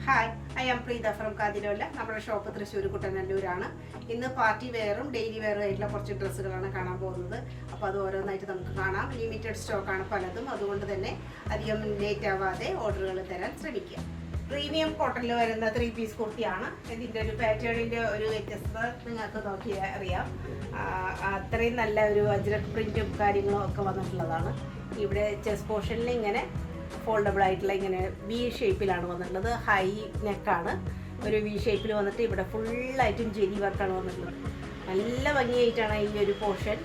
Hi, I am Preetha from Kathirola. നമ്മുടെ shop Thrissur കുട്ടനല്ലൂരാണ്. ഇന്ന് party വെയറും daily വെയറും ആയിട്ടുള്ള കുറച്ച് ഡ്രസ്സുകളാണ് കാണാൻ പോകുന്നത്. അപ്പോൾ അത് ഓരോന്നായിട്ട് നമുക്ക് കാണാം. ലിമിറ്റഡ് സ്റ്റോക്കാണ് പലതും, അതുകൊണ്ട് തന്നെ അധികം ലേറ്റ് ആവാതെ ഓർഡറുകൾ തരാൻ ശ്രമിക്കുക. പ്രീമിയം കോട്ടണിൽ വരുന്ന 3 പീസ് കുർത്തിയാണ്. ഇതിൻ്റെ ഒരു പാറ്റേണിൻ്റെ ഒരു വ്യത്യസ്തത നിങ്ങൾക്ക് നോക്കിയാൽ അറിയാം. അത്രയും നല്ല ഒരു അജ്രക് പ്രിൻറ്റും കാര്യങ്ങളും ഒക്കെ വന്നിട്ടുള്ളതാണ്. ഇവിടെ ചെസ്റ്റ് പോർഷനിൽ ഇങ്ങനെ ഫോൾഡബിൾ ആയിട്ടുള്ള ഇങ്ങനെ വി ഷേപ്പിലാണ് വന്നിട്ടുള്ളത്. ഹൈ നെക്കാണ്, ഒരു വി ഷേപ്പിൽ വന്നിട്ട് ഇവിടെ ഫുള്ളായിട്ടും ജെരി വർക്കാണ് വന്നിട്ടുള്ളത്. നല്ല ഭംഗിയായിട്ടാണ് ഈ ഒരു പോർഷൻ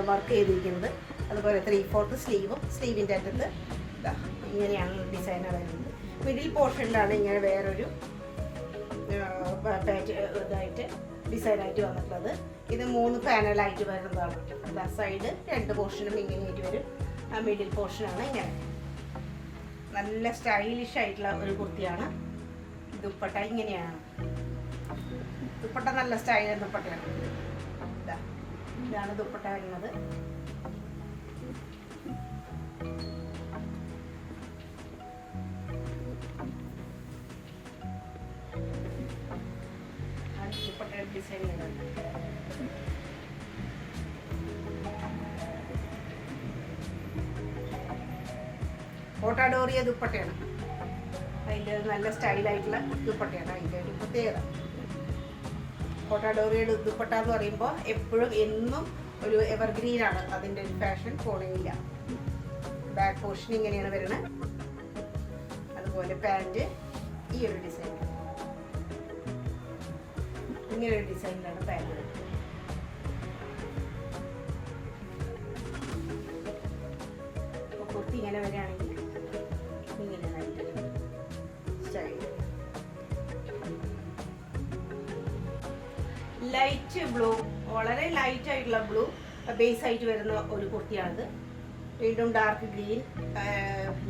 വർക്ക് ചെയ്തിരിക്കുന്നത്. അതുപോലെ 3/4 സ്ലീവിൻ്റെ അറ്റത്ത് ഇങ്ങനെയാണ് ഡിസൈനർ വരുന്നത്. മിഡിൽ പോർഷനിലാണ് ഇങ്ങനെ വേറൊരു ഇതായിട്ട് ഡിസൈനായിട്ട് വന്നിട്ടുള്ളത്. ഇത് 3 പാനലായിട്ട് വരുന്നതാണ്. സൈഡ് 2 പോർഷനും ഇങ്ങനെയായിട്ട് വരും. മിഡിൽ പോർഷനാണ് ഇങ്ങനെ. നല്ല സ്റ്റൈലിഷ് ആയിട്ടുള്ള ഒരു കുർത്തിയാണ്. ദുപ്പട്ട ഇങ്ങനെയാണ്. ദുപ്പട്ട നല്ല സ്റ്റൈൽ ദുപ്പട്ടയാണ്. ഇതാണ് ദുപ്പട്ട വരുന്നത്. ദുപ്പട്ട ഡിസൈൻ ഓട്ടാഡോറിയ ദുപ്പട്ടയാണ്. അതിൻ്റെ നല്ല സ്റ്റൈലായിട്ടുള്ള ദുപ്പട്ടയാണ് അതിൻ്റെ ഒരു പ്രത്യേകത. ഓട്ടാഡോറിയയുടെ ദുപ്പട്ട എന്ന് പറയുമ്പോൾ എപ്പോഴും എന്നും ഒരു എവർഗ്രീനാണ്. അതിൻ്റെ ഒരു ഫാഷൻ പോണില്ല. ബാക്ക് പോർഷൻ ഇങ്ങനെയാണ് വരുന്നത്. അതുപോലെ പാൻറ്റ് ഈ ഒരു ഡിസൈൻ, ഇങ്ങനെ ഒരു ഡിസൈനിലാണ് പാൻറ്റ്. കുർത്തി ഇങ്ങനെ വരികയാണെങ്കിൽ ലൈറ്റ് ബ്ലൂ, വളരെ ലൈറ്റ് ആയിട്ടുള്ള ബ്ലൂ ബേസ് ആയിട്ട് വരുന്ന ഒരു കുർത്തിയാണിത്. വീണ്ടും dark green,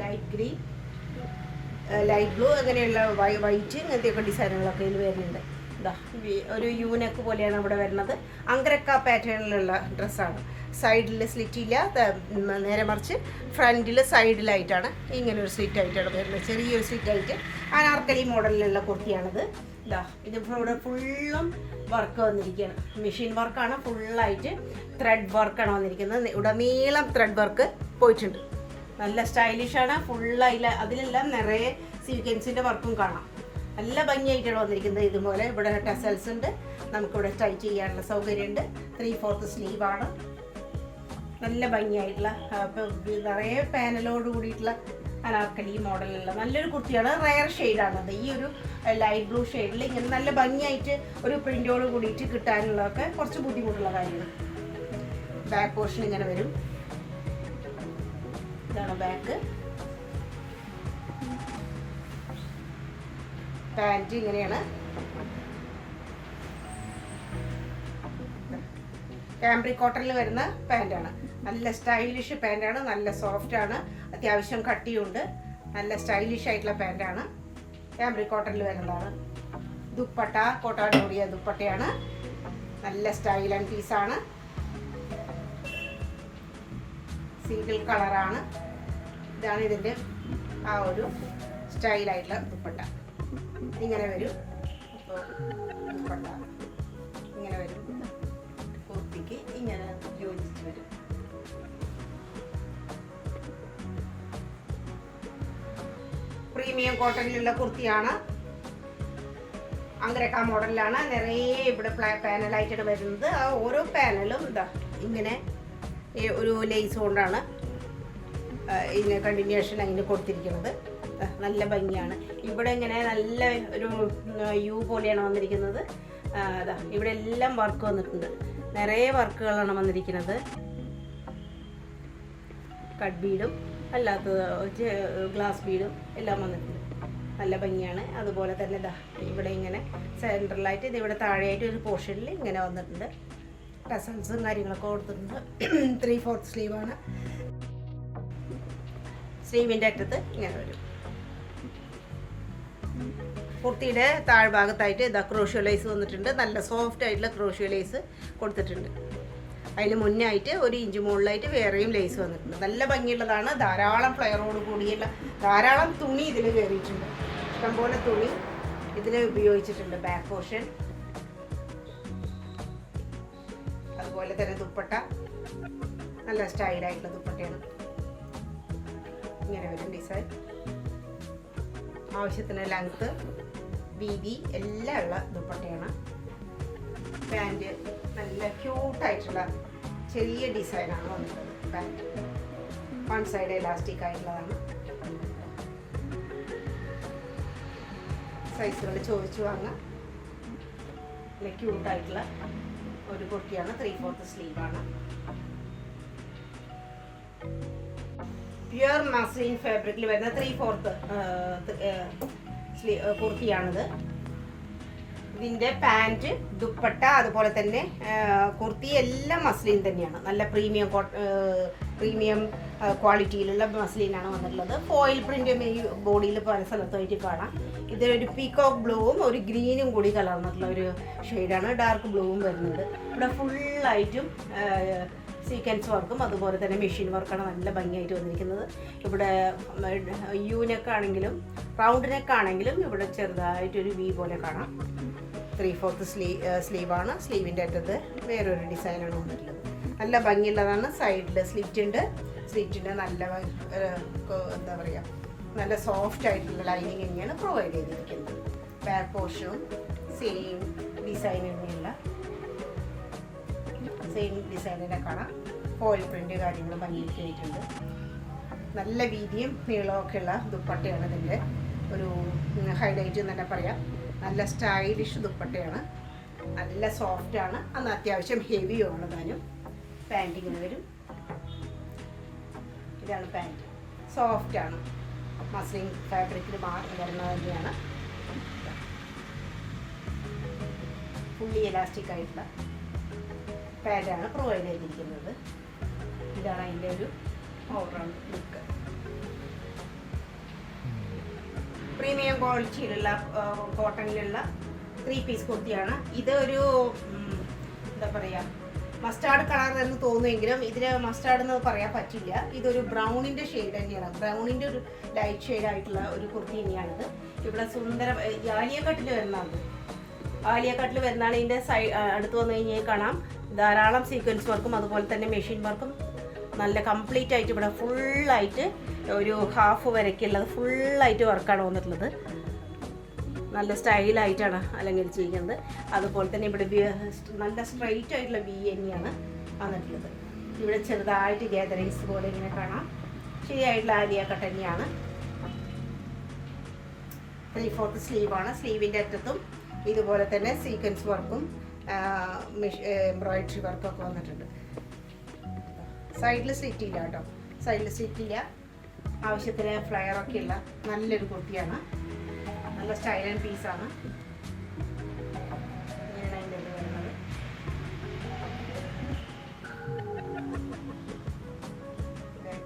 light green, light blue, അങ്ങനെയുള്ള വൈറ്റ് ഇങ്ങനത്തെയൊക്കെ ഡിസൈനുകളൊക്കെ ഇതിൽ വരുന്നുണ്ട്. ഇതാ ഒരു യൂനെക്ക് പോലെയാണ് ഇവിടെ വരുന്നത്. അങ്കരക്ക പാറ്റേണിലുള്ള ഡ്രസ്സാണ്. സൈഡിൽ സ്ലിറ്റ് ഇല്ല, നേരെ മറിച്ച് ഫ്രണ്ടിൽ സൈഡിലായിട്ടാണ് ഇങ്ങനെ ഒരു സ്ലിറ്റ് ആയിട്ടാണ് വരുന്നത്. ചെറിയൊരു സ്ലിറ്റായിട്ട് അനാർക്കലി മോഡലിലുള്ള കുർത്തിയാണിത്. ഇതാ ഇത് ഇവിടെ ഫുള്ളും വർക്ക് വന്നിരിക്കുകയാണ്. മെഷീൻ വർക്കാണ്. ഫുള്ളായിട്ട് ത്രെഡ് വർക്കാണ് വന്നിരിക്കുന്നത്. ഉടനീളം ത്രെഡ് വർക്ക് പോയിട്ടുണ്ട്. നല്ല സ്റ്റൈലിഷാണ്. ഫുള്ളായില്ല, അതിലെല്ലാം നിറയെ സീക്വൻസിൻ്റെ വർക്കും കാണാം. നല്ല ഭംഗിയായിട്ടാണ് വന്നിരിക്കുന്നത്. ഇതുപോലെ ഇവിടെ ടെസൽസ് ഉണ്ട്, നമുക്കിവിടെ ടൈറ്റ് ചെയ്യാനുള്ള സൗകര്യമുണ്ട്. 3/4 സ്ലീവാണ്. നല്ല ഭംഗിയായിട്ടുള്ള നിറയെ പാനലോട് കൂടിയിട്ടുള്ള അനാർക്കലി മോഡലുള്ള നല്ലൊരു കുർത്തിയാണ്. റയർ ഷെയ്ഡാണത്. ഈ ഒരു ലൈറ്റ് ബ്ലൂ ഷെയ്ഡിൽ ഇങ്ങനെ നല്ല ഭംഗിയായിട്ട് ഒരു പ്രിൻ്റോട് കൂടിയിട്ട് കിട്ടാനുള്ളതൊക്കെ കുറച്ച് ബുദ്ധിമുട്ടുള്ള കാര്യമാണ്. ബാക്ക് പോർഷൻ ഇങ്ങനെ വരും. ഇതാണ് ബാക്ക്. പാൻറ്റ് ഇങ്ങനെയാണ്. കാംബ്രിക് കോട്ടണിൽ വരുന്ന പാൻറ്റാണ്. നല്ല സ്റ്റൈലിഷ് പാൻറ്റാണ്. നല്ല സോഫ്റ്റാണ്. അത്യാവശ്യം കട്ടിയുണ്ട്. നല്ല സ്റ്റൈലിഷ് ആയിട്ടുള്ള പാൻറ്റാണ്. കാംബ്രിക് കോട്ടണിൽ വരുന്നതാണ്. ദുപ്പട്ട കോട്ടാഡോറിയ ദുപ്പട്ടയാണ്. നല്ല സ്റ്റൈൽ ആൻഡ് പീസാണ്. സിംഗിൾ കളറാണ്. ഇതാണ് ഇതിൻ്റെ ആ ഒരു സ്റ്റൈലായിട്ടുള്ള ദുപ്പട്ട. ഇങ്ങനെ വരും. അപ്പോൾ ദുപ്പട്ട ഇങ്ങനെ വരും. കുർത്തിക്ക് ഇങ്ങനെ യോജിച്ച് വരും. പ്രീമിയം കോട്ടണിലുള്ള കുർത്തിയാണ്. അങ്കരക്ക മോഡലിലാണ്. നിറയെ ഇവിടെ പാനലായിട്ടാണ് വരുന്നത്. ആ ഓരോ പാനലും ഇതാ ഇങ്ങനെ ഒരു ലേസ് കൊണ്ടാണ് ഇതിന് കണ്ടിന്യൂഷൻ അതിന് കൊടുത്തിരിക്കുന്നത്. നല്ല ഭംഗിയാണ്. ഇവിടെ ഇങ്ങനെ നല്ല ഒരു യു പോലെയാണ് വന്നിരിക്കുന്നത്. അതാ ഇവിടെ എല്ലാം വർക്ക് വന്നിട്ടുണ്ട്. നിറയെ വർക്കുകളാണ് വന്നിരിക്കുന്നത്. കട്ട് ബീഡും അല്ലാത്ത ഗ്ലാസ് ബീഡും എല്ലാം വന്നിട്ടുണ്ട്. നല്ല ഭംഗിയാണ്. അതുപോലെ തന്നെ ഇതാ ഇവിടെ ഇങ്ങനെ സെൻട്രലായിട്ട് ഇത് ഇവിടെ താഴെയായിട്ട് ഒരു പോർഷനിൽ ഇങ്ങനെ വന്നിട്ടുണ്ട്. ടസൽസും കാര്യങ്ങളൊക്കെ കൊടുത്തിട്ടുണ്ട്. 3/4 സ്ലീവാണ്. സ്ലീവിൻ്റെ അറ്റത്ത് ഇങ്ങനെ വരും. കുർത്തിയുടെ താഴ്ഭാഗത്തായിട്ട് ഇതാ ക്രോഷ്യോ ലേസ് വന്നിട്ടുണ്ട്. നല്ല സോഫ്റ്റ് ആയിട്ടുള്ള ക്രോഷ്യോ ലേസ് കൊടുത്തിട്ടുണ്ട്. അതിന് മുന്നേ ആയിട്ട് 1 ഇഞ്ച് മുകളിലായിട്ട് വേറെയും ലേസ് വന്നിട്ടുണ്ട്. നല്ല ഭംഗിയുള്ളതാണ്. ധാരാളം ഫ്ലയറോട് കൂടിയുള്ള ധാരാളം തുണി ഇതിൽ കയറിയിട്ടുണ്ട്. ഇഷ്ടംപോലെ തുണി ഇതിൽ ഉപയോഗിച്ചിട്ടുണ്ട്. ബാക്ക് പോർഷൻ അതുപോലെ തന്നെ ദുപ്പട്ട നല്ല സ്റ്റൈലായിട്ടുള്ള ദുപ്പട്ടയാണ്. ഇങ്ങനെ വരും ഡിസൈൻ. ആവശ്യത്തിന് ലെങ്ത്ത് വീതി എല്ലാം ഉള്ള ദുപ്പട്ടയാണ്. പാൻറ് നല്ല ക്യൂട്ടായിട്ടുള്ള ചെറിയ ഡിസൈനാണ് വന്നിട്ടുള്ളത്. പാൻറ് 1 സൈഡ് എലാസ്റ്റിക് ആയിട്ടുള്ളതാണ്. സൈസുകൾ ചോദിച്ചു വാങ്ങാം. നല്ല ക്യൂട്ടായിട്ടുള്ള ഒരു കുർത്തിയാണ്. 3/4 സ്ലീവാണ്. പ്യുർ മസ്ലിൻ ഫാബ്രിക്കിൽ വരുന്ന 3/4 കുർത്തിയാണിത്. ഇതിൻ്റെ പാൻറ് ദുപ്പട്ട അതുപോലെ തന്നെ കുർത്തി എല്ലാം മസ്ലിൻ തന്നെയാണ്. നല്ല പ്രീമിയം ക്വാളിറ്റിയിലുള്ള മസ്ലിനാണ് വന്നിട്ടുള്ളത്. ഫോയിൽ പ്രിൻറ്റും ഈ ബോഡിയിൽ പല സ്ഥലത്തായിട്ട് കാണാം. ഇതൊരു പീകോക്ക് ബ്ലൂവും ഒരു ഗ്രീനും കൂടി കലർന്നിട്ടുള്ള ഒരു ഷെയ്ഡാണ്. ഡാർക്ക് ബ്ലൂവും വരുന്നുണ്ട്. ഇവിടെ ഫുള്ളായിട്ടും സീക്വൻസ് വർക്കും അതുപോലെ തന്നെ മെഷീൻ വർക്കാണ് നല്ല ഭംഗിയായിട്ട് വന്നിരിക്കുന്നത്. ഇവിടെ യു നെക്കാണെങ്കിലും റൗണ്ട് നെക്കാണെങ്കിലും ഇവിടെ ചെറുതായിട്ടൊരു വി പോലെ കാണാം. 3/4 സ്ലീവാണ്. സ്ലീവിൻ്റെ അറ്റത്ത് വേറൊരു ഡിസൈനാണ് വന്നിട്ടുള്ളത്. നല്ല ഭംഗിയുള്ളതാണ്. സൈഡിൽ സ്ലിറ്റ് ഉണ്ട്. സ്ലിറ്റിൻ്റെ നല്ല എന്താ പറയുക, നല്ല സോഫ്റ്റ് ആയിട്ടുള്ള ലൈനിങ് തന്നെയാണ് പ്രൊവൈഡ് ചെയ്തിരിക്കുന്നത്. ബാക്ക് പോർഷനും സെയിം ഡിസൈൻ തന്നെയുള്ള സെയിം ഡിസൈനിനെ കാണാം. ഫോയിൽ പ്രിൻ്റ് കാര്യങ്ങൾ ഭംഗിയൊക്കെ ആയിട്ടുണ്ട്. നല്ല വീതിയും നീളമൊക്കെ ഉള്ള ദുപ്പട്ടയാണ് ഇതിൻ്റെ ഒരു ഹൈലൈറ്റ് എന്ന് തന്നെ പറയാം. നല്ല സ്റ്റൈലിഷ് ദുപ്പട്ടയാണ്. നല്ല സോഫ്റ്റാണ്. അന്ന് അത്യാവശ്യം ഹെവിയുമാണ്. താനും പാൻറ് ഇങ്ങനെ വരും. ഇതാണ് പാൻറ്. സോഫ്റ്റാണ്. മസ്ലിൻ ഫാബ്രിക്കിൽ വരുന്നത് തന്നെയാണ്. ഫുള്ളി എലാസ്റ്റിക് ആയിട്ടുള്ള പാൻറ്റാണ് പ്രൊവൈഡ് ചെയ്തിരിക്കുന്നത്. ഇതാണ് അതിൻ്റെ ഒരു ഓൾറൗണ്ട് ലുക്ക്. പ്രീമിയം ക്വാളിറ്റിയിലുള്ള കോട്ടണിലുള്ള 3 പീസ് കുർത്തിയാണ്. ഇത് ഒരു എന്താ പറയുക, മസ്റ്റാർഡ് കളർ എന്ന് തോന്നുമെങ്കിലും ഇതിന് മസ്റ്റാർഡ് എന്ന് പറയാൻ പറ്റില്ല. ഇതൊരു ബ്രൗണിൻ്റെ ഷെയ്ഡ് തന്നെയാണ്. ബ്രൗണിൻ്റെ ഒരു ലൈറ്റ് ഷെയ്ഡായിട്ടുള്ള ഒരു കുർത്തി തന്നെയാണിത്. ഇവിടെ സുന്ദര ആലിയക്കട്ടിൽ വരുന്നതാണ്. ആലിയക്കട്ടിൽ വരുന്നതാണ്. ഇതിൻ്റെ അടുത്ത് വന്നു കഴിഞ്ഞാൽ കാണാം ധാരാളം സീക്വൻസ് വർക്കും അതുപോലെ തന്നെ മെഷീൻ വർക്കും നല്ല കംപ്ലീറ്റ് ആയിട്ട് ഇവിടെ ഫുള്ളായിട്ട് ഒരു ഹാഫ് വരയ്ക്കുള്ളത് ഫുള്ളായിട്ട് വർക്കാണ് വന്നിട്ടുള്ളത്. നല്ല സ്റ്റൈലായിട്ടാണ് അലങ്കരിച്ചിരിക്കുന്നത്. അതുപോലെ തന്നെ ഇവിടെ നല്ല സ്ട്രൈറ്റ് ആയിട്ടുള്ള വി തന്നെയാണ് വന്നിട്ടുള്ളത്. ഇവിടെ ചെറുതായിട്ട് ഗാദറിങ്സ് പോലെ ഇങ്ങനെ കാണാം. ശരിയായിട്ടുള്ള ആലിയ കട്ട് തന്നെയാണ്. 3/4 സ്ലീവാണ്. സ്ലീവിൻ്റെ അറ്റത്തും ഇതുപോലെ തന്നെ സീക്വൻസ് വർക്കും എംബ്രോയിഡറി വർക്കൊക്കെ വന്നിട്ടുണ്ട്. സൈഡിൽ സ്ലിറ്റ് ഇല്ല കേട്ടോ. സൈഡിൽ സ്ലിറ്റ് ഇല്ല. ആവശ്യത്തിന് ഫ്ലയറൊക്കെ ഉള്ള നല്ലൊരു കുർത്തിയാണ്. നല്ല സ്റ്റൈൽ ആൻഡ് പീസാണ്. ഇങ്ങനെയാണ് അതിൻ്റെ ഇത് വരുന്നത്.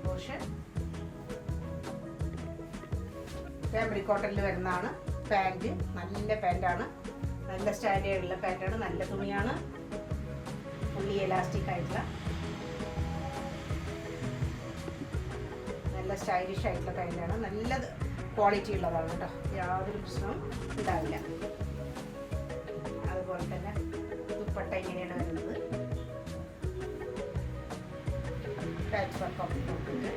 പോർഷൻ ഫാബ്രിക് കോട്ടണിൽ വരുന്നതാണ്. പാൻറ് നല്ല പാൻറ്റാണ്. നല്ല സ്റ്റൈലുള്ള പാൻറ്റാണ്. നല്ല തുണിയാണ്. ഫുള്ളി എലാസ്റ്റിക് ആയിട്ടുള്ള നല്ല സ്റ്റൈലിഷ് ആയിട്ടുള്ള പാൻറ്റാണ്. നല്ല ക്വാളിറ്റി ഉള്ളതാണ് കേട്ടോ. യാതൊരു പ്രശ്നവും ഉണ്ടാവില്ല. അതുപോലെ തന്നെ ദുപ്പട്ട ഇങ്ങനെയാണ് വരുന്നത്. പാച്ച് വർക്കൊക്കെ നോക്കിയിട്ട്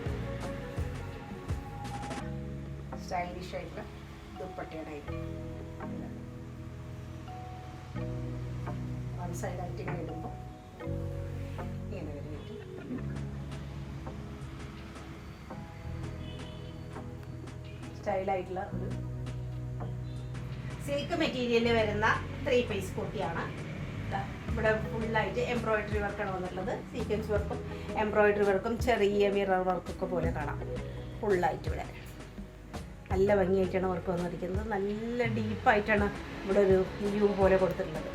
സ്റ്റൈലിഷ് ആയിട്ടുള്ള ദുപ്പട്ടയാണ് ഇത്. വൺ സൈഡായിട്ട് ഇങ്ങനെ ഇടുമ്പോൾ ഇങ്ങനെ വരുന്നിട്ട് സ്റ്റൈലായിട്ടുള്ള ഒരു സിൽക്ക് മെറ്റീരിയലിൽ വരുന്ന 3 പീസ് കുർത്തിയാണ്. ഇവിടെ ഫുള്ളായിട്ട് എംബ്രോയിഡറി വർക്കാണ് വന്നിട്ടുള്ളത്. സീക്വൻസ് വർക്കും എംബ്രോയിഡറി വർക്കും ചെറിയ മിറർ വർക്കൊക്കെ പോലെ കാണാം. ഫുള്ളായിട്ട് ഇവിടെ നല്ല ഭംഗിയായിട്ടാണ് വർക്ക് വന്നിരിക്കുന്നത്. നല്ല ഡീപ്പായിട്ടാണ് ഇവിടെ ഒരു വ്യൂ പോലെ കൊടുത്തിട്ടുള്ളത്.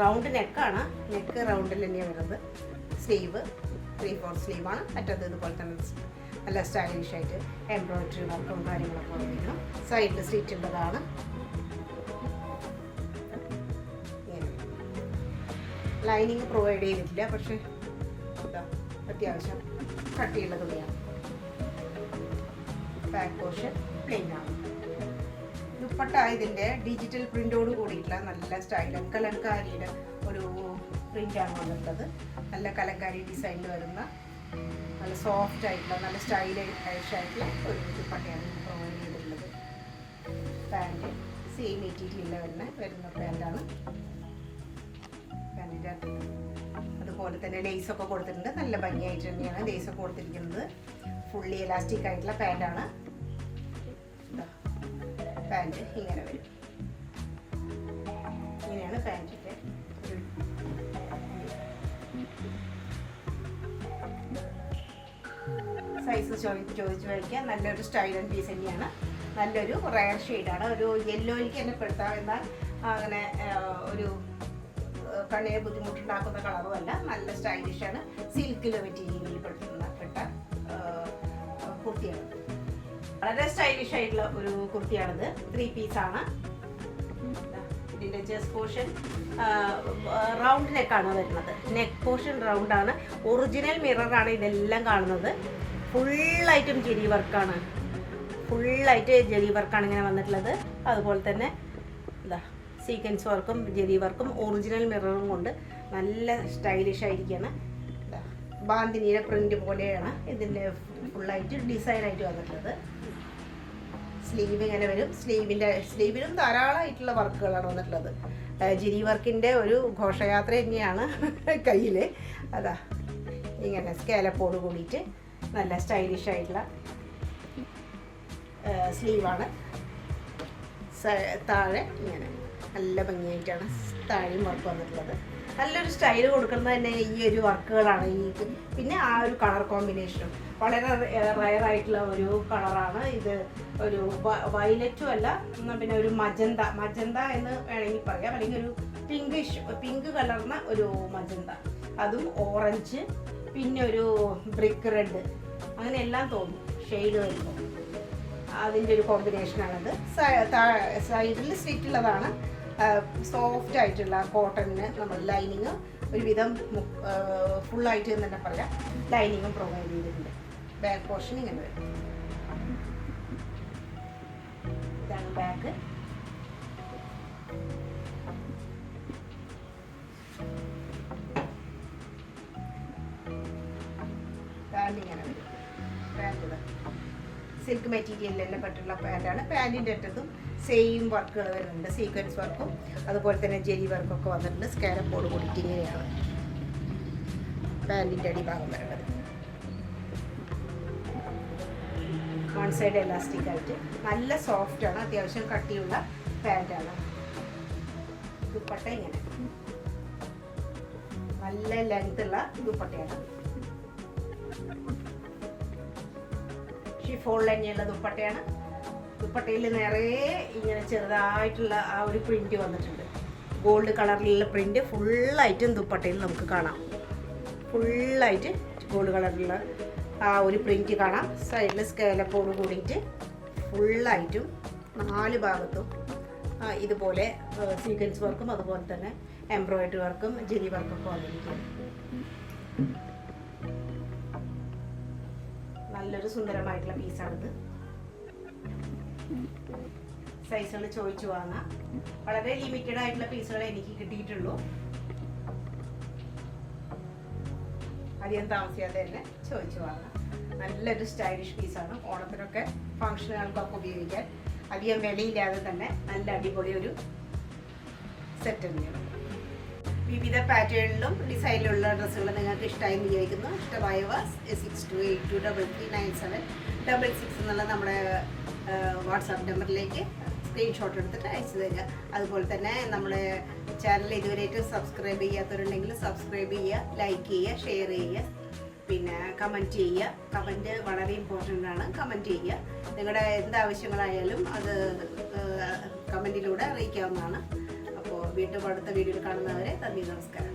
റൗണ്ട് നെക്കാണ്. നെക്ക് റൗണ്ടിൽ തന്നെയാണ് വരുന്നത്. സ്ലീവ് 3/4 സ്ലീവാണ്. മറ്റത് ഇതുപോലെ തന്നെ നല്ല സ്റ്റൈലിഷ് ആയിട്ട് എംബ്രോയിഡറി വർക്കും കാര്യങ്ങളൊക്കെ വന്നിരിക്കണം. സൈഡിൽ സ്റ്റിച്ച് ഉള്ളതാണ്. ലൈനിങ് പ്രൊവൈഡ് ചെയ്തിട്ടില്ല, പക്ഷേ അത്യാവശ്യം കട്ടിയുള്ള തുണിയാണ്. ബാക്ക് പോർഷൻ പ്ലെയിൻ ആണ്. ദുപ്പട്ട ഇതിൻ്റെ ഡിജിറ്റൽ പ്രിൻ്റോട് കൂടിയിട്ടുള്ള നല്ല സ്റ്റൈലും കലങ്കാരിയുടെ ഒരു പ്രിൻ്റാണ് വന്നിട്ടുള്ളത്. നല്ല കലങ്കാരി ഡിസൈനിൽ വരുന്ന നല്ല സോഫ്റ്റ് ആയിട്ടുള്ള നല്ല സ്റ്റൈലിഷ് ആയിട്ടുള്ള ഒരു ദുപ്പട്ടയാണ് പ്രൊവൈഡ് ചെയ്തിട്ടുള്ളത്. പാൻറ്റ് സെയിം മെറ്റീരിയലിൽ വരുന്ന പാൻറ്റാണ്. പാൻറ്റിൻ്റെ അതുപോലെ തന്നെ ലേസൊക്കെ കൊടുത്തിട്ടുണ്ട്. നല്ല ഭംഗിയായിട്ട് തന്നെയാണ് ലേസൊക്കെ കൊടുത്തിരിക്കുന്നത്. ഫുള്ളി എലാസ്റ്റിക് ആയിട്ടുള്ള പാൻറ്റാണ്. പാൻറ്റ് ഇങ്ങനെ വരും. ഇങ്ങനെയാണ് പാൻറ്റിൻ്റെ ഒരു സൈസ് ചോദിച്ചു മേടിക്കുക. നല്ലൊരു സ്റ്റൈൽ ആൻഡ് പീസ് തന്നെയാണ്. നല്ലൊരു റയർ ഷെയ്ഡാണ്. ഒരു യെല്ലോയിലേക്ക് തന്നെ പെടുത്താം. എന്നാൽ അങ്ങനെ ഒരു കണ്ണിന് ബുദ്ധിമുട്ടുണ്ടാക്കുന്ന കളറുമല്ല. നല്ല സ്റ്റൈലിഷാണ്. സിൽക്കിൽ മെറ്റീരിയലിൽ പെട്ട കുർത്തിയാണ്. വളരെ സ്റ്റൈലിഷ് ആയിട്ടുള്ള ഒരു കുർത്തിയാണിത്. 3 പീസാണ്. ഇതിൻ്റെ ചെസ്റ്റ് പോർഷൻ റൗണ്ട് നെക്കാണ് വരുന്നത്. നെക്ക് പോർഷൻ റൗണ്ടാണ്. ഒറിജിനൽ മിററാണ് ഇതെല്ലാം കാണുന്നത്. ഫുള്ളായിട്ടും ജെറി വർക്കാണ്. ഫുള്ളായിട്ട് ജെറി വർക്കാണ് ഇങ്ങനെ വന്നിട്ടുള്ളത്. അതുപോലെ തന്നെ ഇതാ സീക്വൻസ് വർക്കും ജെറി വർക്കും ഒറിജിനൽ മിററും കൊണ്ട് നല്ല സ്റ്റൈലിഷ് ആയിരിക്കുകയാണ്. ബാന്തിനിയുടെ പ്രിന്റ് പോലെയാണ് ഇതിൻ്റെ ഫുള്ളായിട്ട് ഡിസൈനായിട്ട് വന്നിട്ടുള്ളത്. സ്ലീവ് ഇങ്ങനെ വരും. സ്ലീവിലും ധാരാളമായിട്ടുള്ള വർക്കുകളാണ് വന്നിട്ടുള്ളത്. ജെറി വർക്കിൻ്റെ ഒരു ഘോഷയാത്ര തന്നെയാണ് കയ്യിൽ. അതാ ഇങ്ങനെ സ്കാലപ്പോട് കൂടിയിട്ട് നല്ല സ്റ്റൈലിഷ് ആയിട്ടുള്ള സ്ലീവാണ്. താഴെ ഇങ്ങനെ നല്ല ഭംഗിയായിട്ടാണ് താഴെയും വർക്ക് വന്നിട്ടുള്ളത്. നല്ലൊരു സ്റ്റൈൽ കൊടുക്കുന്നത് തന്നെ ഈ ഒരു വർക്കുകളാണ്. പിന്നെ ആ ഒരു കളർ കോമ്പിനേഷനും വളരെ റയറായിട്ടുള്ള ഒരു കളറാണ് ഇത്. ഒരു വയലറ്റും അല്ല, പിന്നെ ഒരു മജന്ത എന്ന് വേണമെങ്കിൽ പറയാം. അല്ലെങ്കിൽ ഒരു പിങ്ക് കലർന്ന ഒരു മജന്ത, അതും ഓറഞ്ച്, പിന്നെ ഒരു ബ്രിക്ക് റെഡ്, അങ്ങനെ എല്ലാം തോന്നും ഷെയ്ഡ് വരുമ്പോൾ. അതിൻ്റെ ഒരു കോമ്പിനേഷനാണിത്. സൈഡിൽ സ്ലിറ്റുള്ളതാണ്. സോഫ്റ്റ് ആയിട്ടുള്ള കോട്ടണിന് നമ്മൾ ലൈനിങ് ഒരുവിധം ഫുള്ളായിട്ട് എന്ന് തന്നെ പറയാം ലൈനിങ്ങും പ്രൊവൈഡ് ചെയ്തിട്ടുണ്ട്. ബാക്ക് പോർഷൻ ഇങ്ങനെ വരും. ഇതാണ് ബാക്ക്. പാൻറ് ഇങ്ങനെ വരും. പാൻറ് സിൽക്ക് മെറ്റീരിയലിൽ തന്നെ പെട്ടുള്ള പാൻറ്റാണ്. പാൻറ്റിൻ്റെ അറ്റത്തും സെയിം വർക്കുകൾ വരുന്നുണ്ട്. സീക്വൻസ് വർക്കും അതുപോലെ തന്നെ ജെറി വർക്കൊക്കെ വന്നിട്ടുണ്ട്. സ്കാലപ്പോട് കൂടിയിട്ട് ഇങ്ങനെയാണ് പാൻറ്റിൻ്റെ അടിഭാഗം വരുന്നത്. വൺ സൈഡ് എലാസ്റ്റിക് ആയിട്ട് നല്ല സോഫ്റ്റാണ്. അത്യാവശ്യം കട്ടിയുള്ള പാൻറ്റാണ്. ദുപ്പട്ട ഇങ്ങനെ നല്ല ലെങ്ത്തുള്ള ദുപ്പട്ടയാണ്. ഷിഫോൺ തന്നെയുള്ള ദുപ്പട്ടയാണ്. ദുപ്പട്ടയിൽ നിറയെ ഇങ്ങനെ ചെറുതായിട്ടുള്ള ആ ഒരു പ്രിന്റ് വന്നിട്ടുണ്ട്. ഗോൾഡ് കളറിലുള്ള പ്രിന്റ് ഫുള്ളായിട്ടും ദുപ്പട്ടയിൽ നമുക്ക് കാണാം. ഫുള്ളായിട്ട് ഗോൾഡ് കളറിലുള്ള ആ ഒരു പ്രിന്റ് കാണാം. സൈഡിൽ സ്കേലപ്പോട് കൂടിയിട്ട് ഫുള്ളായിട്ടും 4 ഭാഗത്തും ഇതുപോലെ സീക്വൻസ് വർക്കും അതുപോലെ തന്നെ എംബ്രോയിഡറി വർക്കും ജെറി വർക്കൊക്കെ വന്നിരിക്കും. നല്ലൊരു സുന്ദരമായിട്ടുള്ള പീസാണിത്. സൈസുകൾ ചോദിച്ചു വാങ്ങാം. വളരെ ലിമിറ്റഡ് ആയിട്ടുള്ള പീസുകൾ എനിക്ക് കിട്ടിയിട്ടുള്ളൂ. അധികം താമസിയാതെ തന്നെ ചോദിച്ചു വാങ്ങാം. നല്ലൊരു സ്റ്റൈലിഷ് പീസാണ്. ഓണത്തിനൊക്കെ ഫംഗ്ഷനുകൾക്കൊക്കെ ഉപയോഗിക്കാൻ അധികം വിലയില്ലാതെ തന്നെ നല്ല അടിപൊളി ഒരു സെറ്റ് തന്നെയാണ്. വിവിധ പാറ്റേണിലും ഡിസൈനിലുള്ള ഡ്രസ്സുകൾ നിങ്ങൾക്ക് ഇഷ്ടമായി വിചാരിക്കുന്നു. ഇഷ്ടമായവ 6282339766 എന്നുള്ള നമ്മുടെ വാട്സാപ്പ് നമ്പറിലേക്ക് സ്ക്രീൻഷോട്ട് എടുത്തിട്ട് അയച്ചു തരിക. അതുപോലെ തന്നെ നമ്മുടെ ചാനൽ ഇതുവരെയായിട്ട് സബ്സ്ക്രൈബ് ചെയ്യാത്തവരുണ്ടെങ്കിൽ സബ്സ്ക്രൈബ് ചെയ്യുക, ലൈക്ക് ചെയ്യുക, ഷെയർ ചെയ്യുക, പിന്നെ കമൻറ്റ് ചെയ്യുക. കമൻറ്റ് വളരെ ഇമ്പോർട്ടൻ്റ് ആണ്. കമൻറ്റ് ചെയ്യുക. നിങ്ങളുടെ എന്താവശ്യങ്ങളായാലും അത് കമൻറ്റിലൂടെ അറിയിക്കാവുന്നതാണ്. അപ്പോൾ വീണ്ടും അടുത്ത വീഡിയോയിൽ കാണുന്നവരെ നന്ദി, നമസ്കാരം.